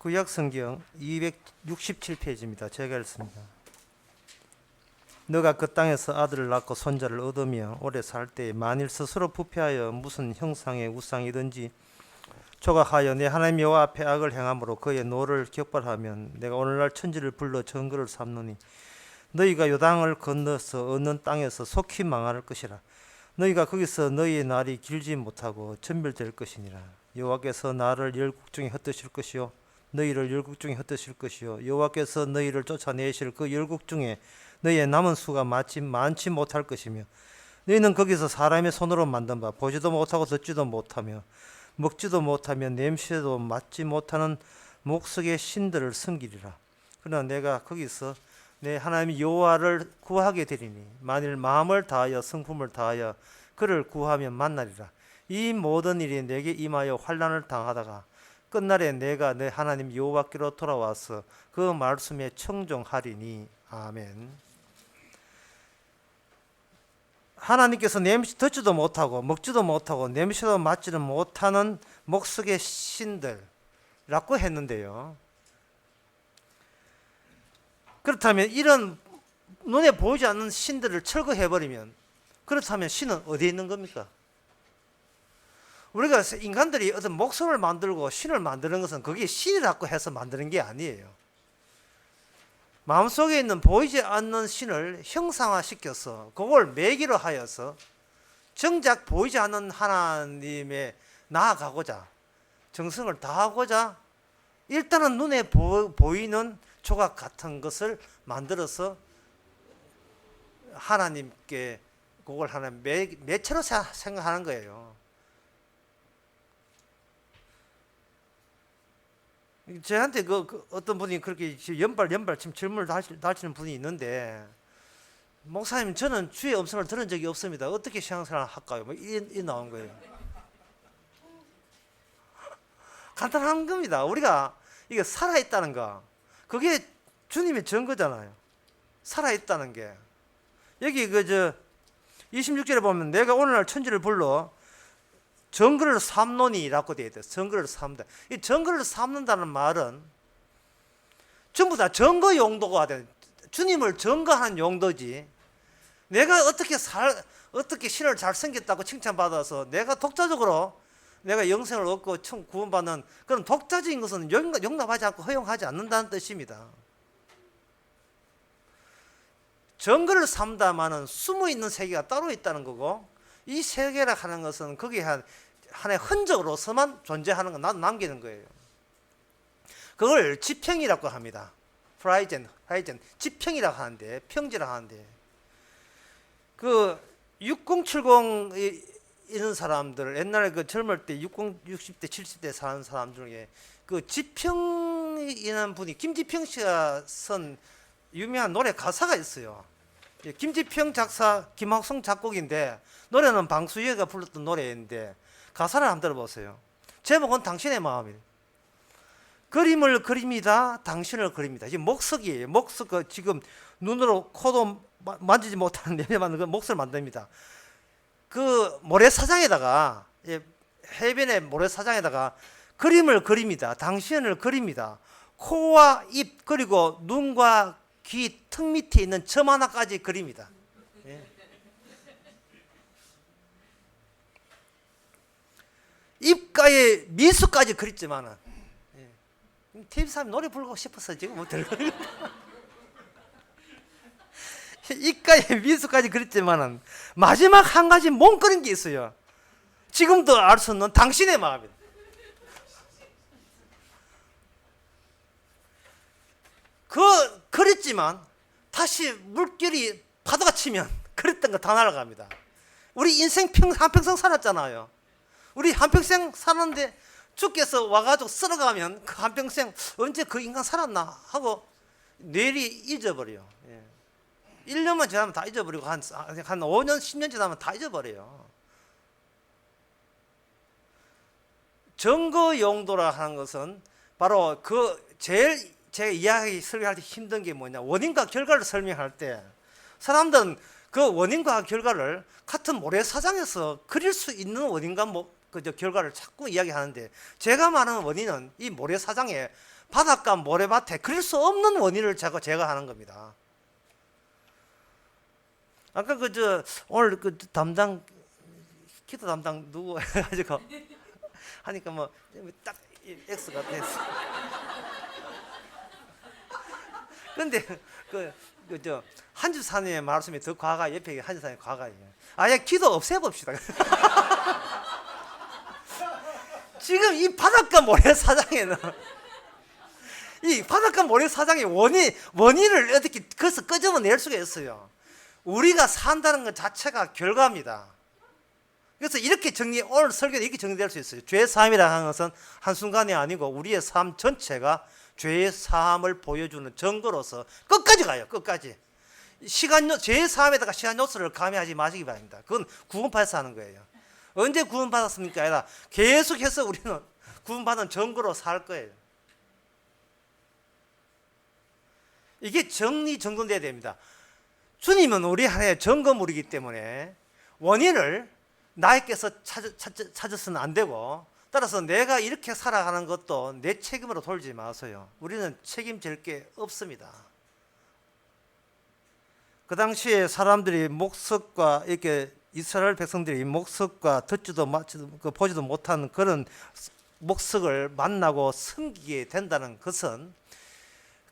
구약성경 267페이지입니다. 제가 읽습니다. 너가 그 땅에서 아들을 낳고 손자를 얻으며 오래 살 때에 만일 스스로 부패하여 무슨 형상의 우상이든지 조각하여 내 하나님 여호와 앞에 악을 행함으로 그의 노를 격발하면 내가 오늘날 천지를 불러 증거를 삼노니 너희가 요단을 건너서 얻는 땅에서 속히 망할 것이라. 너희가 거기서 너희의 날이 길지 못하고 전멸될 것이니라. 여호와께서 나를 열국 중에 흩으실 것이요 너희를 열국 중에 흩으실 것이요 여호와께서 너희를 쫓아내실 그 열국 중에 너희의 남은 수가 많지 못할 것이며 너희는 거기서 사람의 손으로 만든 바 보지도 못하고 듣지도 못하며 먹지도 못하며 냄새도 맡지 못하는 목석의 신들을 섬기리라. 그러나 내가 거기서 내 하나님 여호와를 구하게 되리니 만일 마음을 다하여 성품을 다하여 그를 구하면 만나리라. 이 모든 일이 내게 임하여 환난을 당하다가 끝날에 내가 내 하나님 여호와께로 돌아와서 그 말씀에 청종하리니. 아멘. 하나님께서 냄새 듣지도 못하고 먹지도 못하고 냄새도 맡지는 못하는 목석의 신들이라고 했는데요. 그렇다면 이런 눈에 보이지 않는 신들을 철거해버리면 그렇다면 신은 어디에 있는 겁니까? 우리가 인간들이 어떤 목석을 만들고 신을 만드는 것은 그게 신이라고 해서 만드는 게 아니에요. 마음속에 있는 보이지 않는 신을 형상화시켜서 그걸 매기로 하여서 정작 보이지 않는 하나님에 나아가고자 정성을 다하고자 일단은 눈에 보이는 조각 같은 것을 만들어서 하나님께 그걸 하나님 매체로 생각하는 거예요. 저한테 어떤 분이 그렇게 연발 지금 질문을 다시는 분이 있는데, 목사님 저는 주의 음성을 들은 적이 없습니다. 어떻게 신앙생활을 할까요? 뭐 이 나온 거예요. 간단한 겁니다. 우리가 이게 살아있다는 거, 그게 주님의 증거잖아요. 살아있다는 게. 여기 26절에 보면 내가 오늘날 천지를 불러 증거를 삼노니라고 되어 있어요. 증거를 삼다. 이 증거를 삼는다는 말은 전부 다 증거 용도가 돼. 주님을 증거하는 용도지. 내가 어떻게 신을 잘 생겼다고 칭찬받아서 내가 독자적으로 내가 영생을 얻고 구원받는 그런 독자적인 것은 용납하지 않고 허용하지 않는다는 뜻입니다. 증거를 삼다마는 숨어 있는 세계가 따로 있다는 거고, 이 세계라 하는 것은 거기에 하나의 흔적으로서만 존재하는 거 남기는 거예요. 그걸 지평이라고 합니다. 프라이젠 지평이라고 하는데, 평지라고 하는데, 그 6070 이런 사람들, 옛날에 그 젊을 때 60대 70대 사는 사람 중에 그 지평이라는 분이, 김지평 씨가 쓴 유명한 노래 가사가 있어요. 김지평 작사, 김학성 작곡인데, 노래는 방수희가 불렀던 노래인데 가사를 한번 들어보세요. 제목은 당신의 마음이에요. 그림을 그립니다. 당신을 그립니다. 지금 목석이에요. 목석, 지금 눈으로 코도 만지지 못하는 냄새 맡는 그 목석을 만듭니다. 그 모래사장에다가, 해변의 모래사장에다가 그림을 그립니다. 당신을 그립니다. 코와 입 그리고 눈과 귀 턱 밑에 있는 점 하나까지 그립니다. 입가에 미수까지 그렸지만은, TV3 노래 부르고 싶어서 지금 못 들고 입가에 미수까지 그렸지만은 마지막 한 가지 몽끄린 게 있어요. 지금도 알 수 없는 당신의 마음입니다. 그랬지만 다시 물결이 파도가 치면 그랬던 거 다 날아갑니다. 우리 인생 한평생 살았잖아요. 우리 한평생 사는데 주께서 와가지고 쓸어가면 그 한평생 언제 그 인간 살았나 하고 뇌리 잊어버려요. 1년만 지나면 다 잊어버리고 한 5년 10년 지나면 다 잊어버려요. 증거 용도라 하는 것은 바로 제일 제가 이야기 설명할 때 힘든 게 뭐냐, 원인과 결과를 설명할 때 사람들은 그 원인과 결과를 같은 모래사장에서 그릴 수 있는 원인과 그저 결과를 자꾸 이야기하는데, 제가 말하는 원인은 이 모래사장에 바닷가 모래밭에 그럴 수 없는 원인을 제가 하는 겁니다. 아까 오늘 담당 기도 담당 누구 해가지고 하니까 뭐 딱 X가 됐어. 근데 한주사님의 말씀이 더 과가, 옆에 한주사님 과가예요. 아예 기도 없애봅시다. 지금 이 바닷가 모래사장에는 이 바닷가 모래사장의 원인을 어떻게 거기서 끄집어낼 수가 있어요. 우리가 산다는 것 자체가 결과입니다. 그래서 이렇게 오늘 설교는 이렇게 정리될 수 있어요. 죄 사함이라 하는 것은 한순간이 아니고 우리의 삶 전체가 죄의 사함을 보여주는 증거로서 끝까지 가요. 끝까지. 죄의 사함에다가 시간 요소를 가미하지 마시기 바랍니다. 그건 구원받아서 하는 거예요. 언제 구원받았습니까? 아니라 계속해서 우리는 구원받은 증거로 살 거예요. 이게 정리정돈돼야 됩니다. 주님은 우리 안에 점검물이기 때문에 원인을 나에게서 찾아서는 안 되고, 따라서 내가 이렇게 살아가는 것도 내 책임으로 돌지 마세요. 우리는 책임질 게 없습니다. 그 당시에 사람들이 목석과 이렇게 이스라엘 백성들이 목석과 듣지도 보지도 못한 그런 목석을 만나고 섬기게 된다는 것은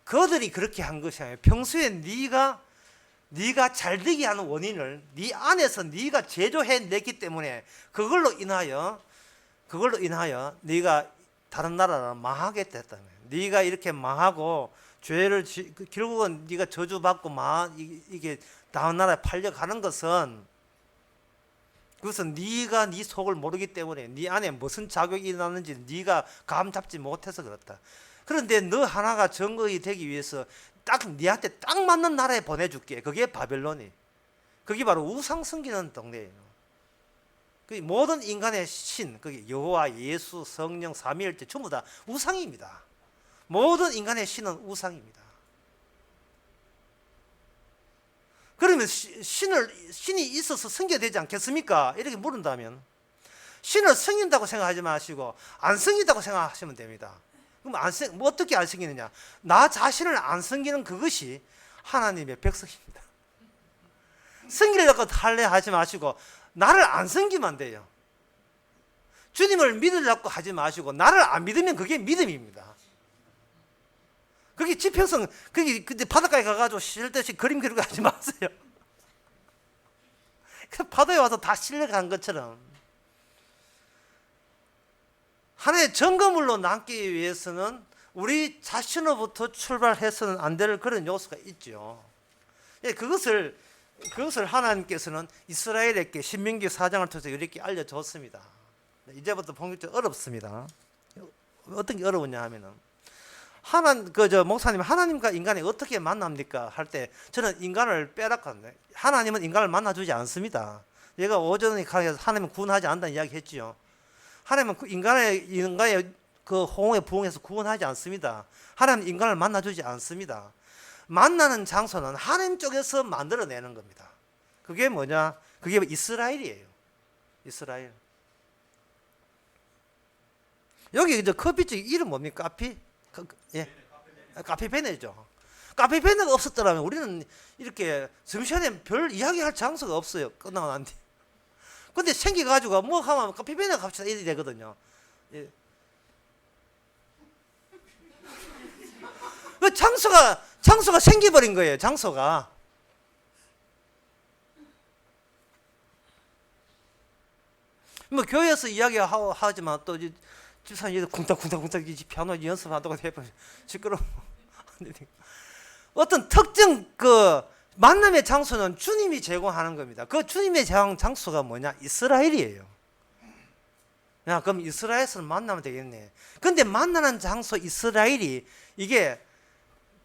그들이 그렇게 한 것이 아니에요. 평소에 네가 잘되게 하는 원인을 네 안에서 네가 제조해냈기 때문에 그걸로 인하여 네가 다른 나라를 망하게 됐다는 거예요. 네가 이렇게 망하고 죄를 결국은 네가 저주받고 이게 다른 나라에 팔려가는 것은, 그것은 네가 네 속을 모르기 때문에 네 안에 무슨 자격이 일어났는지 네가 감 잡지 못해서 그렇다. 그런데 너 하나가 정거이 되기 위해서 네한테 딱 맞는 나라에 보내줄게. 그게 바벨론이. 그게 바로 우상 섬기는 동네예요. 그 모든 인간의 신, 그게 여호와, 예수, 성령, 삼위일체 전부 다 우상입니다. 모든 인간의 신은 우상입니다. 그러면 신이 있어서 섬겨야 되지 않겠습니까? 이렇게 물은다면 신을 섬긴다고 생각하지 마시고 안 섬긴다고 생각하시면 됩니다. 그럼 어떻게 안 섬기느냐? 나 자신을 안 섬기는 그것이 하나님의 백성입니다. 섬기려고 할래 하지 마시고 나를 안 섬기면 돼요. 주님을 믿으려고 하지 마시고 나를 안 믿으면 그게 믿음입니다. 그게 지평선, 그게 바닷가에 가가지고 실듯이 그림 그리고 하지 마세요. 파도에 와서 다 실려간 것처럼 하나의 증거물로 남기 위해서는 우리 자신으로부터 출발해서는 안 될 그런 요소가 있죠. 그것을 하나님께서는 이스라엘에게 신명기 4장을 통해서 이렇게 알려줬습니다. 이제부터 본격적으로 어렵습니다. 어떤 게 어려우냐 하면은, 목사님, 하나님과 인간이 어떻게 만납니까? 할 때 저는 인간을 빼라거든요. 하나님은 인간을 만나주지 않습니다. 얘가 오전에 가서 하나님은 구원하지 않는다는 이야기 했지요. 하나님은 인간의 그 호응에 부응해서 구원하지 않습니다. 하나님은 인간을 만나주지 않습니다. 만나는 장소는 하나님 쪽에서 만들어내는 겁니다. 그게 뭐냐? 그게 이스라엘이에요. 이스라엘. 여기 이제 커피집 이름 뭡니까? 카페베네죠. 카페베네가 없었더라면 우리는 이렇게 점심시간에 별 이야기할 장소가 없어요. 끝나고 난 뒤. 근데 생겨가지고 뭐 하면 카페베네 갑시다 이래 되거든요. 예. 그 장소가 생겨버린 거예요. 장소가. 뭐 교회에서 이야기하지만 또 집사님 쿵닥쿵닥쿵닥 피아노 연습한다고 해봐 시끄러워. 어떤 특정 만남의 장소는 주님이 제공하는 겁니다. 그 주님의 장소가 뭐냐? 이스라엘이에요. 야, 그럼 이스라엘에서 만나면 되겠네. 근데 만나는 장소 이스라엘이 이게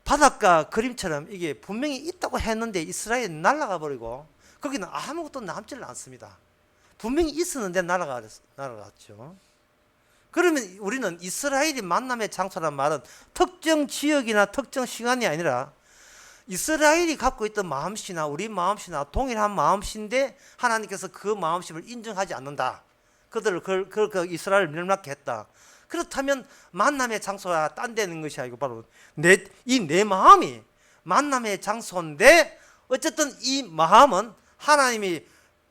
바닷가 그림처럼 이게 분명히 있다고 했는데 이스라엘이 날아가 버리고 거기는 아무것도 남질 않습니다. 분명히 있었는데 날아갔죠. 그러면 우리는 이스라엘이 만남의 장소란 말은 특정 지역이나 특정 시간이 아니라 이스라엘이 갖고 있던 마음씨나 우리 마음씨나 동일한 마음씨인데 하나님께서 그 마음씨를 인정하지 않는다. 그들을 그 이스라엘을 멸망케 했다. 그렇다면 만남의 장소가 딴 데는 것이 아니고 바로 내 마음이 만남의 장소인데, 어쨌든 이 마음은 하나님이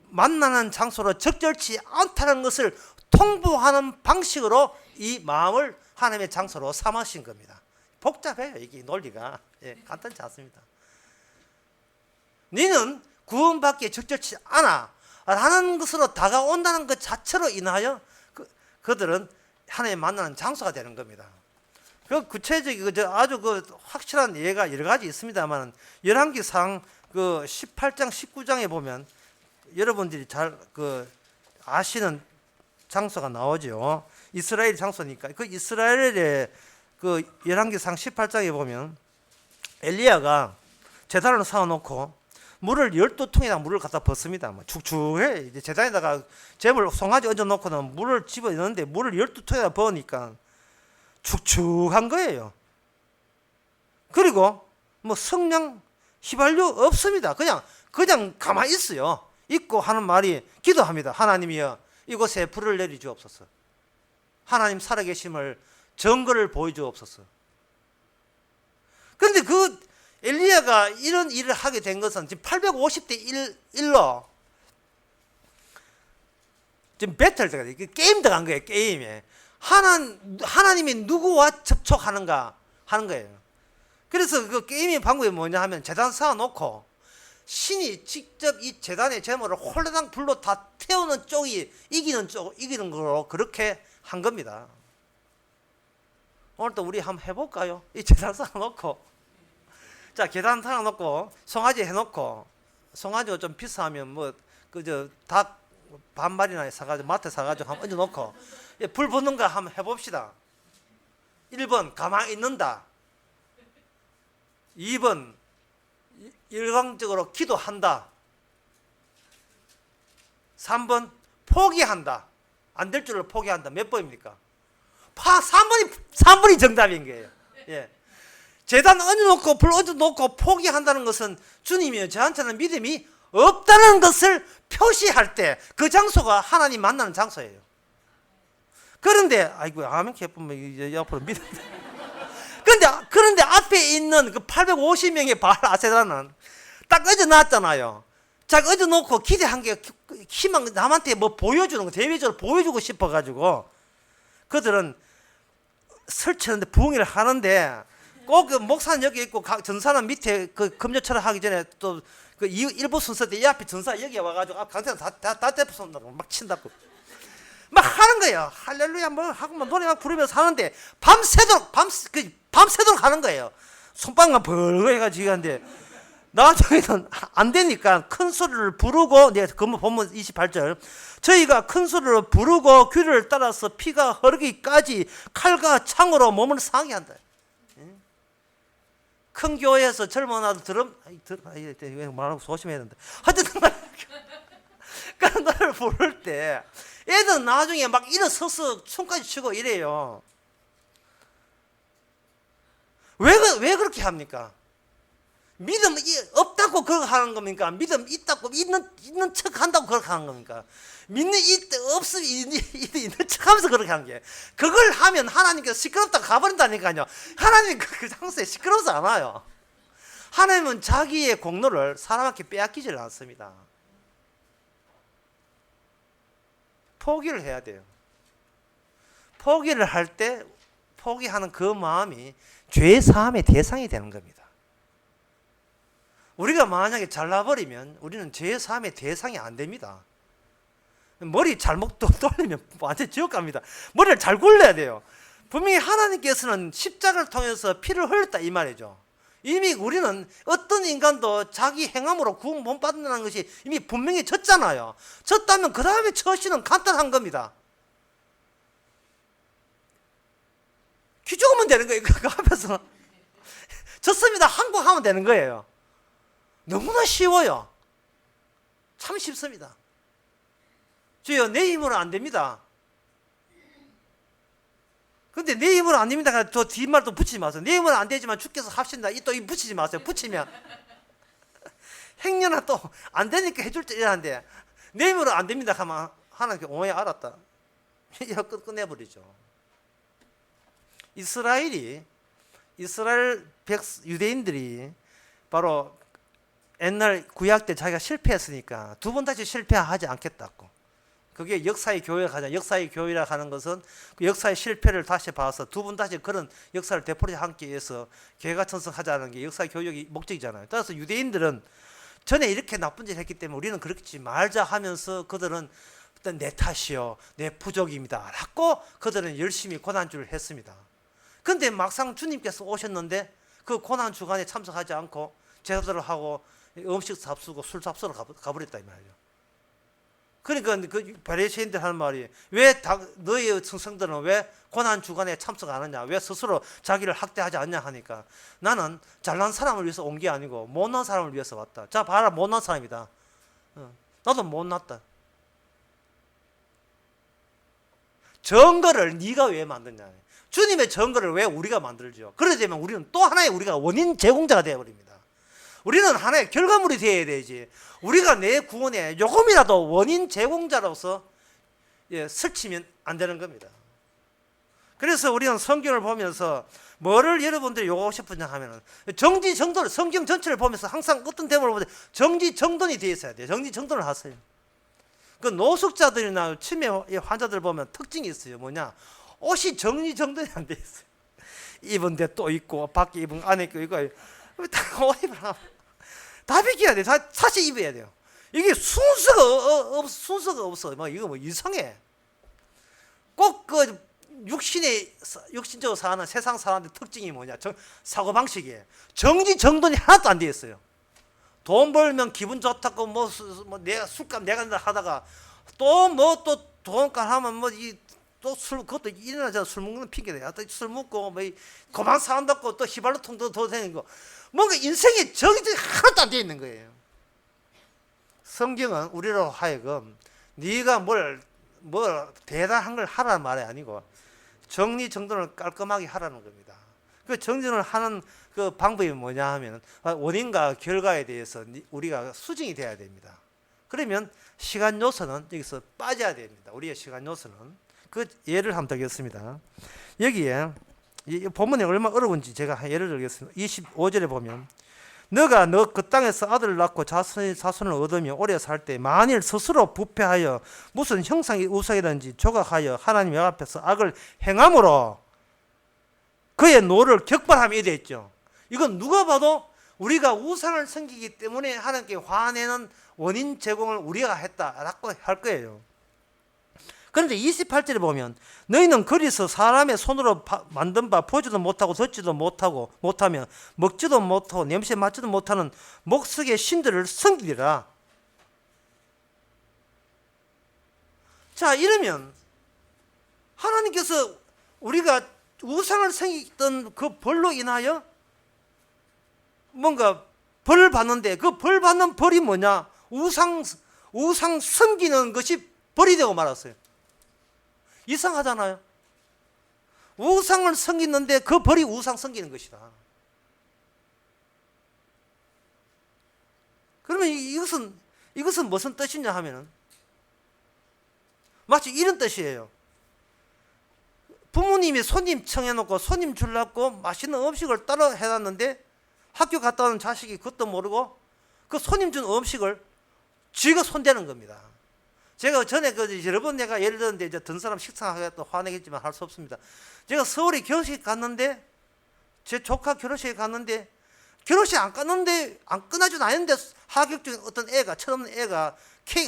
만나는 장소로 적절치 않다는 것을 통보하는 방식으로 이 마음을 하나님의 장소로 삼으신 겁니다. 복잡해요, 이게 논리가. 예, 간단치 않습니다. 너는 구원받기에 적절치 않아 라는 것으로 다가온다는 것 자체로 인하여 그들은 하나님 만나는 장소가 되는 겁니다. 그 구체적인 아주 확실한 예가 여러 가지 있습니다만, 열왕기상 18장 19장에 보면 여러분들이 잘 아시는 장소가 나오죠. 이스라엘 장소니까. 그 이스라엘의 열왕기상 18장에 보면 엘리야가 제단을 쌓아놓고 물을 12통에다 물을 갖다 붓습니다. 축축해. 이제 제단에다가 재물 송아지 얹어놓고는 물을 집어 넣는데 물을 12통에다 부으니까 축축한 거예요. 그리고 성령 휘발유 없습니다. 그냥 가만히 있어요. 있고 하는 말이 기도합니다. 하나님이여, 이곳에 불을 내리주옵소서. 하나님 살아계심을 증거를 보여주옵소서. 그런데 엘리야가 이런 일을 하게 된 것은 지금 850대 1로 지금 배틀 게임 들어간 거예요. 게임에 하나님이 누구와 접촉하는가 하는 거예요. 그래서 그 게임의 방법이 뭐냐 하면, 제단 쌓아놓고 신이 직접 이 제단의 제물을 홀라당 불로 다 태우는 쪽이 이기는 거로 그렇게 한 겁니다. 오늘도 우리 한번 해볼까요? 이 제단 쌓아놓고, 자, 계단 쌓아놓고 송아지 해놓고, 송아지가 좀 비싸면 닭 반마리나 사가지고 마트 사가지고 한번 얹어놓고 불 붙는 거 한번 해봅시다. 1번 가만히 있는다. 2번 일광적으로 기도한다. 3번 포기한다. 안 될 줄을 포기한다. 몇 번입니까? 3번이 정답인 거예요. 예. 제단 얹어놓고 불 얹어놓고 포기한다는 것은 주님이요, 저한테는 믿음이 없다는 것을 표시할 때 그 장소가 하나님 만나는 장소예요. 그런데 아이고 아멘 기쁘면 이제 앞으로 믿음. 그런데 앞에 있는 그 850명의 바알 아세라는 딱 얹어놨잖아요. 자, 얹어놓고 기대한 게 희망, 남한테 보여주는 거, 대외적으로 보여주고 싶어가지고 그들은 설치하는데 부흥회를 하는데 꼭 목사는 여기 있고 전사는 밑에 금요철을 하기 전에 또 일부 순서 때 이 앞에 전사 여기 와가지고 강사는 다 떼부선다고 막 친다고 막 하는 거예요. 할렐루야 하고 노래 막 부르면서 하는데 밤새도록 하는 거예요. 손방만 벌거 해가지고 하는데 나중에는 안 되니까 큰 소리를 부르고, 내가 본문 28절, 저희가 큰 소리를 부르고 귀를 따라서 피가 흐르기까지 칼과 창으로 몸을 상하게 한다. 큰 교회에서 젊은 아들 말하고 조심해야 된다. 하여튼 그런 노래를 부를 때 애들은 나중에 막 일어서서 춤까지 추고 이래요. 왜 그렇게 합니까? 믿음 없다고 그렇게 하는 겁니까? 믿음 있다고 있는 척 한다고 그렇게 하는 겁니까? 믿는 없으면 있는 척 하면서 그렇게 하는 게, 그걸 하면 하나님께서 시끄럽다고 가버린다니까요. 하나님은 그 장소에 시끄러워서 안 와요. 하나님은 자기의 공로를 사람에게 빼앗기질 않습니다. 포기를 해야 돼요. 포기를 할 때 포기하는 그 마음이 죄 사함의 대상이 되는 겁니다. 우리가 만약에 잘라버리면 우리는 죄 사함의 대상이 안 됩니다. 머리 잘못 돌리면 완전 지옥 갑니다. 머리를 잘 굴려야 돼요. 분명히 하나님께서는 십자가를 통해서 피를 흘렸다 이 말이죠. 이미 우리는 어떤 인간도 자기 행함으로 구원 못 받는다는 것이 이미 분명히 졌잖아요. 졌다면 그 다음에 처신은 간단한 겁니다. 기 죽으면 되는 거예요. 그 앞에서 졌습니다. 항복하면 되는 거예요. 너무나 쉬워요. 참 쉽습니다. 주여 내 힘으로 안 됩니다. 근데 내 힘으로 안 됩니다. 저 뒷말 또 붙이지 마세요. 내 힘으로 안 되지만 주께서 합신다. 또 붙이지 마세요. 붙이면 행여나 또 안 되니까 해줄 줄 이라는데 내 힘으로 안 됩니다 하면 하나님께 오해 알았다. 끝내버리죠. 이스라엘 유대인들이 바로 옛날 구약 때 자기가 실패했으니까 두 번 다시 실패하지 않겠다고. 그게 역사의 교회가 하자. 역사의 교회라 하는 것은 그 역사의 실패를 다시 봐서 두 번 다시 그런 역사를 되풀이하기 함께 해서 교회가 천성하자는 게 역사의 교육의 목적이잖아요. 따라서 유대인들은 전에 이렇게 나쁜 짓을 했기 때문에 우리는 그렇지 말자 하면서 그들은 어떤 내 탓이요, 내 부족입니다 라고 그들은 열심히 고난주를 했습니다. 그런데 막상 주님께서 오셨는데 그 고난 주간에 참석하지 않고 제사들을 하고 음식 잡수고 술 잡수러 가버렸다 이 말이에요. 그러니까 그 바리새인들 하는 말이 왜 너희 성성들은 왜 고난 주간에 참석 안 하냐, 왜 스스로 자기를 학대하지 않냐 하니까 나는 잘난 사람을 위해서 온 게 아니고 못난 사람을 위해서 왔다. 자 봐라, 못난 사람이다. 나도 못났다. 정거를 네가 왜 만드냐. 주님의 정거를 왜 우리가 만들죠? 그러게 되면 우리는 또 하나의 우리가 원인 제공자가 되어버립니다. 우리는 하나의 결과물이 되어야 되지. 우리가 내 구원에 조금이라도 원인 제공자로서 설치면 안 되는 겁니다. 그래서 우리는 성경을 보면서 뭐를 여러분들이 요구하고 싶으냐 하면은 정지정돈, 성경 전체를 보면서 항상 어떤 대목을 보면 정지정돈이 되어 있어야 돼요. 정지정돈을 하세요. 그 노숙자들이나 치매 환자들 보면 특징이 있어요. 뭐냐? 옷이 정리정돈이 안 돼 있어요. 입은 데 또 있고 밖에 입은 안에 있고 이거 옷 입으라. 다 벗겨야 돼. 사실 입어야 돼요. 이게 순서가 없어. 이거 뭐 이상해. 꼭 그 육신적으로 사는 세상 사람들 특징이 뭐냐? 사고 방식이에요. 정지정돈이 하나도 안 돼 있어요. 돈 벌면 기분 좋다고 뭐 내가 술값 내가 낸다 하다가 또 돈값 하면 또 술, 그것도 일어나잖아. 술 먹는 핑계대요. 또 술 먹고 그만 사한다고 또 휘발유통 더 되는 거. 뭔가 인생에 정의들이 하나도 안 돼 있는 거예요. 성경은 우리로 하여금 네가 뭘 대단한 걸 하라는 말이 아니고 정리정돈을 깔끔하게 하라는 겁니다. 그 정리를 하는 그 방법이 뭐냐 하면 원인과 결과에 대해서 우리가 수정이 돼야 됩니다. 그러면 시간 요소는 여기서 빠져야 됩니다. 우리의 시간 요소는. 그 예를 한번 들겠습니다. 여기에 이 본문이 얼마나 어려운지 제가 예를 들겠습니다. 25절에 보면 너가 너 그 땅에서 아들을 낳고 자손을 얻으며 오래 살 때 만일 스스로 부패하여 무슨 형상이 우상이든지 조각하여 하나님 앞에서 악을 행함으로 그의 노를 격발함이 되어 있죠. 이건 누가 봐도 우리가 우상을 섬기기 때문에 하나님께 화내는 원인 제공을 우리가 했다라고 할 거예요. 그런데 28절에 보면 너희는 그리서 사람의 손으로 만든 바 보지도 못하고 듣지도 못하며 먹지도 못하고 냄새 맡지도 못하는 목석의 신들을 섬기리라. 자, 이러면 하나님께서 우리가 우상을 섬기던 그 벌로 인하여 뭔가 벌을 받는데 그 벌 받는 벌이 뭐냐? 우상 섬기는 것이 벌이 되고 말았어요. 이상하잖아요. 우상을 섬기는데 그 벌이 우상 섬기는 것이다. 그러면 이것은 무슨 뜻이냐 하면은 마치 이런 뜻이에요. 부모님이 손님 청해놓고 손님 주려고 맛있는 음식을 따로 해놨는데 학교 갔다 오는 자식이 그것도 모르고 그 손님 준 음식을 쥐가 손대는 겁니다. 제가 전에 여러 번 내가 예를 들었는데 이제 든 사람 식상하겠다 화내겠지만 할 수 없습니다. 제가 서울에 결혼식 갔는데 제 조카 결혼식에 갔는데 결혼식 안 끝나지도 않았는데 하객 중에 어떤 애가 철없는 애가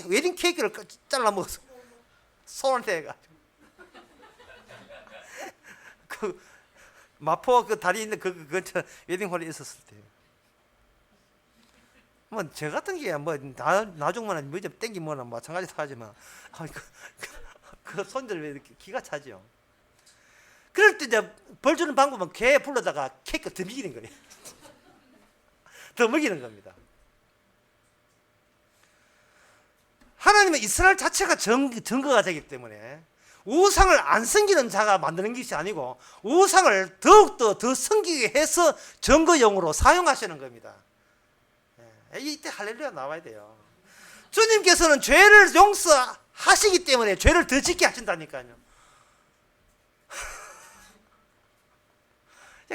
웨딩 케이크를 잘라 먹었어. 손을 대가지고 그 마포 그 다리 있는 그 근처 웨딩홀에 있었을 때. 뭐 저 같은 게 뭐 나중만 뭐좀 땡기 뭐나 마찬가지로 하지만 그 손들 왜 이렇게 기가 차죠. 그럴 때 이제 벌 주는 방법은 개 불러다가 케이크 더 먹이는 거예요. 더 먹이는 겁니다. 하나님은 이스라엘 자체가 증거가 되기 때문에 우상을 안 섬기는 자가 만드는 것이 아니고 우상을 더욱더 더 섬기게 해서 증거용으로 사용하시는 겁니다. 이때 할렐루야 나와야 돼요. 주님께서는 죄를 용서하시기 때문에 죄를 더 짓게 하신다니까요.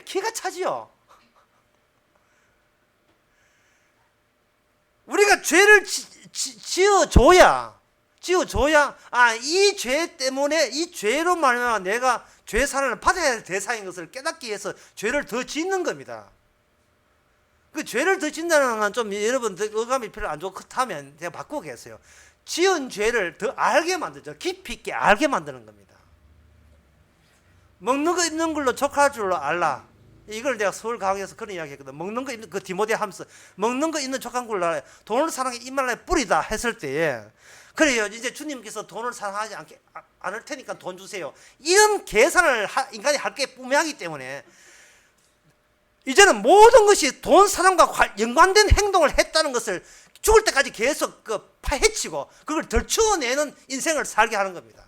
기가 차지요. 우리가 죄를 지어줘야 이 죄 때문에 이 죄로 말미암아 내가 죄 사랑을 받아야 할 대상인 것을 깨닫기 위해서 죄를 더 짓는 겁니다. 그 죄를 더 짓는다는 건 좀 여러분 어감이 별로 안 좋다면 제가 바꾸겠어요. 지은 죄를 더 알게 만들죠. 깊이 있게 알게 만드는 겁니다. 먹는 거 입는 걸로 족할 줄 알라. 이걸 내가 서울 강의에서 그런 이야기 했거든. 먹는 거 입는 그 디모데 하면서 먹는 거 입는 족한 걸로 돈을 사랑해 입말에 뿌리다 했을 때에 그래요. 이제 주님께서 돈을 사랑하지 않을 테니까 돈 주세요. 이런 계산을 인간이 할 게 분명하기 때문에 이제는 모든 것이 돈 사랑과 연관된 행동을 했다는 것을 죽을 때까지 계속 파헤치고 그걸 덜추어내는 인생을 살게 하는 겁니다.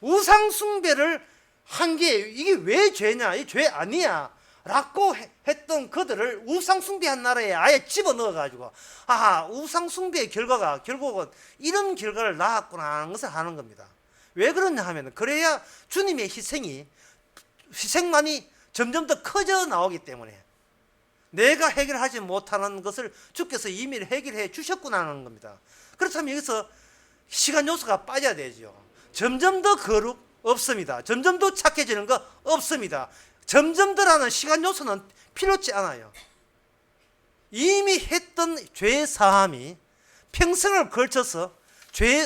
우상 숭배를 한 게 이게 왜 죄냐? 이 죄 아니야. 라고 했던 그들을 우상 숭배한 나라에 아예 집어넣어 가지고 우상 숭배의 결과가 결국은 이런 결과를 낳았구나 하는 것을 하는 겁니다. 왜 그러냐 하면 그래야 주님의 희생만이 점점 더 커져 나오기 때문에 내가 해결하지 못하는 것을 주께서 이미 해결해 주셨구나 하는 겁니다. 그렇다면 여기서 시간 요소가 빠져야 되죠. 점점 더 거룩 없습니다. 점점 더 착해지는 거 없습니다. 점점 더라는 시간 요소는 필요치 않아요. 이미 했던 죄 사함이 평생을 걸쳐서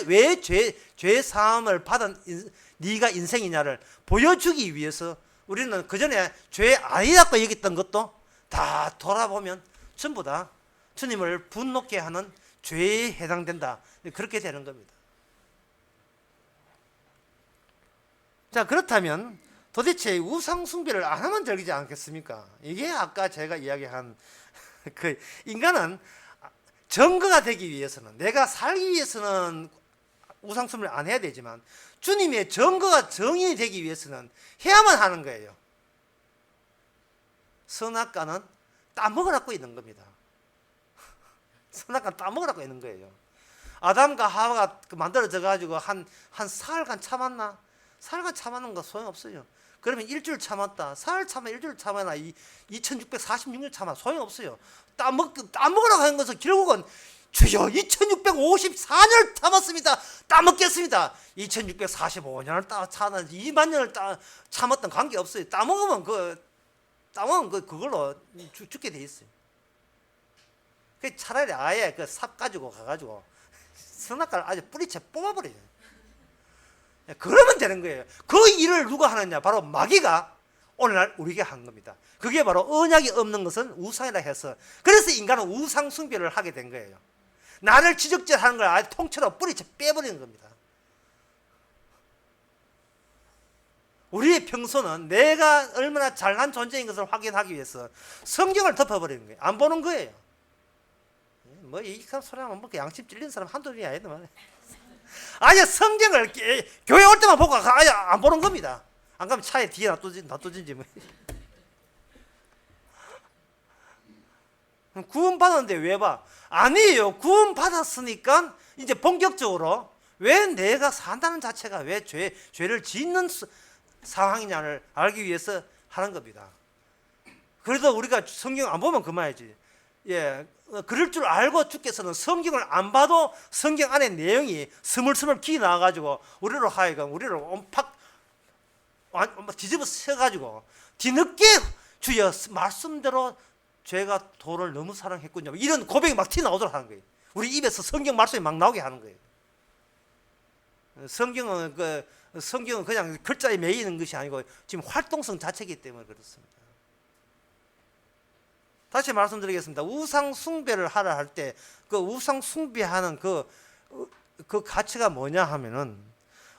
왜 죄 사함을 받은 네가 인생이냐를 보여주기 위해서 우리는 그전에 죄 아니라고 여겼던 것도 다 돌아보면 전부 다 주님을 분노케 하는 죄에 해당된다. 그렇게 되는 겁니다. 자, 그렇다면 도대체 우상 숭배를 안 하면 되지 않겠습니까? 이게 아까 제가 이야기한 그 인간은 정거가 되기 위해서는 내가 살기 위해서는 우상 숭배를 안 해야 되지만 주님의 정거가 정인이 되기 위해서는 해야만 하는 거예요. 선악과는 따먹으라고 있는 겁니다. 선악과는 따먹으라고 있는 거예요. 아담과 하와가 만들어져 가지고 한 사흘간 참았나? 사흘간 참았는 거 소용없어요. 그러면 일주일 참았다. 사흘 참아 일주일 참아나 2646년 참아 소용없어요. 따먹으라고 하는 것은 결국은 주여 2654년을 참았습니다. 따먹겠습니다. 2645년을 참았는 2만 년을 참았던 관계없어요. 따먹으면 그걸로 죽게 돼 있어요. 차라리 아예 그 삽 가지고 가가지고 선악과를 아주 뿌리채 뽑아버려요. 그러면 되는 거예요. 그 일을 누가 하느냐? 바로 마귀가 오늘날 우리에게 한 겁니다. 그게 바로 언약이 없는 것은 우상이라 해서 그래서 인간은 우상 숭배를 하게 된 거예요. 나를 지적질하는 걸 아예 통째로 뿌리채 빼버리는 겁니다. 우리의 평소는 내가 얼마나 잘난 존재인 것을 확인하기 위해서 성경을 덮어버리는 거예요. 안 보는 거예요. 이 소리 하면 양심 찔린 사람 한둘이 아니더만. 아예 성경을 교회 올 때만 보고 아예 안 보는 겁니다. 안 가면 차에 뒤에 놔두든지 뭐. 구원 받았는데 왜 봐? 아니에요. 구원 받았으니까 이제 본격적으로 왜 내가 산다는 자체가 왜 죄를 짓는 상황이냐를 알기 위해서 하는 겁니다. 그래도 우리가 성경 안 보면 그만이지. 예, 그럴 줄 알고 주께서는 성경을 안 봐도 성경 안에 내용이 스물스물 기 나와가지고 우리로 하여금 우리를 옴팍 뒤집어 써가지고 뒤늦게 주여 말씀대로 죄가 도를 너무 사랑했군요. 이런 고백이 막 티 나오도록 하는 거예요. 우리 입에서 성경 말씀이 막 나오게 하는 거예요. 성경은 그냥 글자에 매이는 것이 아니고 지금 활동성 자체이기 때문에 그렇습니다. 다시 말씀드리겠습니다. 우상 숭배를 하라 할 때 그 우상 숭배하는 그 가치가 뭐냐 하면은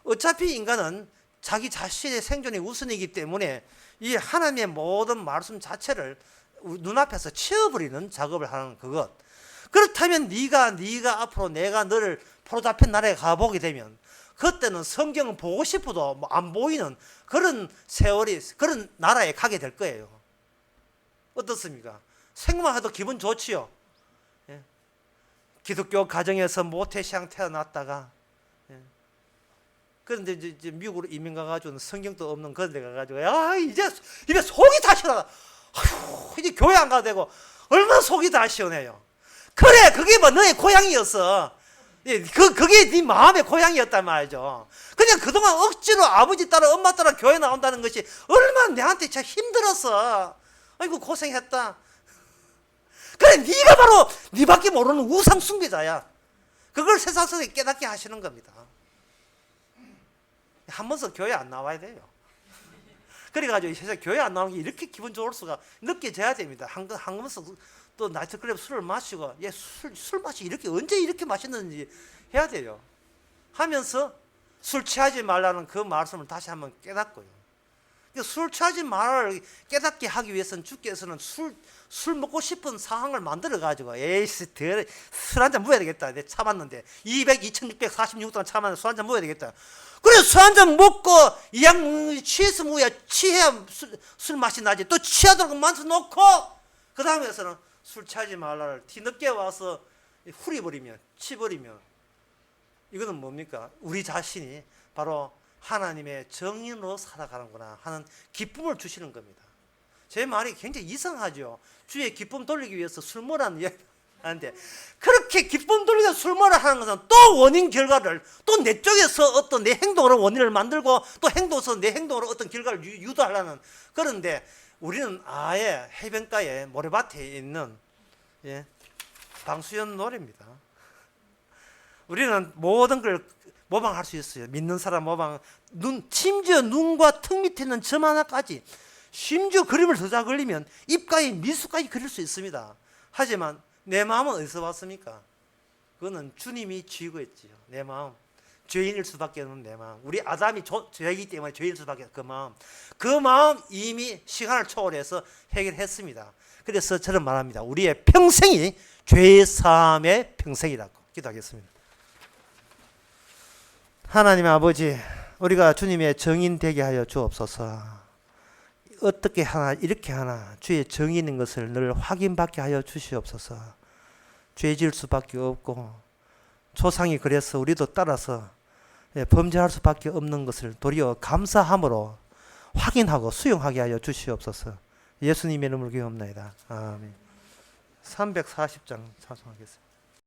어차피 인간은 자기 자신의 생존이 우선이기 때문에 이 하나님의 모든 말씀 자체를 눈앞에서 치워버리는 작업을 하는 그것. 그렇다면 네가 앞으로 내가 너를 포로잡힌 나라에 가보게 되면 그때는 성경을 보고 싶어도 안 보이는 그런 세월이 그런 나라에 가게 될 거예요. 어떻습니까? 생각만 해도 기분 좋지요. 예. 기독교 가정에서 모태신앙 태어났다가 그런데 이제 미국으로 이민 가가지고 성경도 없는 그런 데 가가지고 야 이제 입에 속이 다 시원하다. 아휴 이제 교회 안 가도 되고 얼마나 속이 다 시원해요. 그래 그게 뭐 너의 고향이었어. 그게 네 마음의 고향이었단 말이죠. 그냥 그동안 억지로 아버지 따라 엄마 따라 교회 나온다는 것이 얼마나 내한테 참 힘들었어. 아이고 고생했다. 그래 네가 바로 네밖에 모르는 우상 숭배자야. 그걸 세상속에 깨닫게 하시는 겁니다. 한 번씩 교회 안 나와야 돼요. 그래가지고 세상 교회 안 나오는 게 이렇게 기분 좋을 수가 느껴져야 됩니다. 한 번씩 또 나이트클럽 술을 마시고 술 맛이 이렇게 언제 이렇게 맛있는지 해야 돼요. 하면서 술 취하지 말라는 그 말씀을 다시 한번 깨닫고요. 술 취하지 말을 깨닫게 하기 위해서는 주께서는 술 먹고 싶은 상황을 만들어 가지고 에이씨 술 한잔 먹어야 되겠다. 내가 참았는데 2646동안 참았는데 술 한잔 먹어야 되겠다. 그래 술 한잔 먹고 이양 취해서 뭐야 취해야 술 맛이 나지. 또 취하도록 만져 놓고 그 다음에서는 술 취하지 말라를 뒤늦게 와서 후리버리면 치버리면 이거는 뭡니까? 우리 자신이 바로 하나님의 정인으로 살아가는구나 하는 기쁨을 주시는 겁니다. 제 말이 굉장히 이상하죠. 주의 기쁨 돌리기 위해서 술 먹으라는 이야기 하는데 그렇게 기쁨 돌리기 술 먹으라 하는 것은 또 원인 결과를 또 내 쪽에서 어떤 내 행동으로 원인을 만들고 또 행동에서 내 행동으로 어떤 결과를 유도하려는 그런데 우리는 아예 해변가에 모래밭에 있는 방수연 노래입니다. 우리는 모든 걸 모방할 수 있어요. 믿는 사람 모방, 심지어 눈과 턱 밑에 있는 점 하나까지, 심지어 그림을 더 잘 그리면 입가에 미수까지 그릴 수 있습니다. 하지만 내 마음은 어디서 왔습니까? 그거는 주님이 쥐고했지요. 내 마음. 죄인일 수밖에 없는 내 마음. 우리 아담이 죄이기 때문에 죄인일 수밖에 없는 그 마음 이미 시간을 초월해서 해결했습니다. 그래서 저는 말합니다. 우리의 평생이 죄 사함의 평생이라고 기도하겠습니다. 하나님 아버지, 우리가 주님의 정인 되게 하여 주옵소서. 어떻게 하나 이렇게 하나 주의 정인인 것을 늘 확인받게 하여 주시옵소서. 죄질 수밖에 없고 조상이 그래서 우리도 따라서 범죄할 수밖에 없는 것을 도리어 감사함으로 확인하고 수용하게 하여 주시옵소서. 예수님의 이름으로 기도합니다. 아멘. 340장 찬송하겠습니다.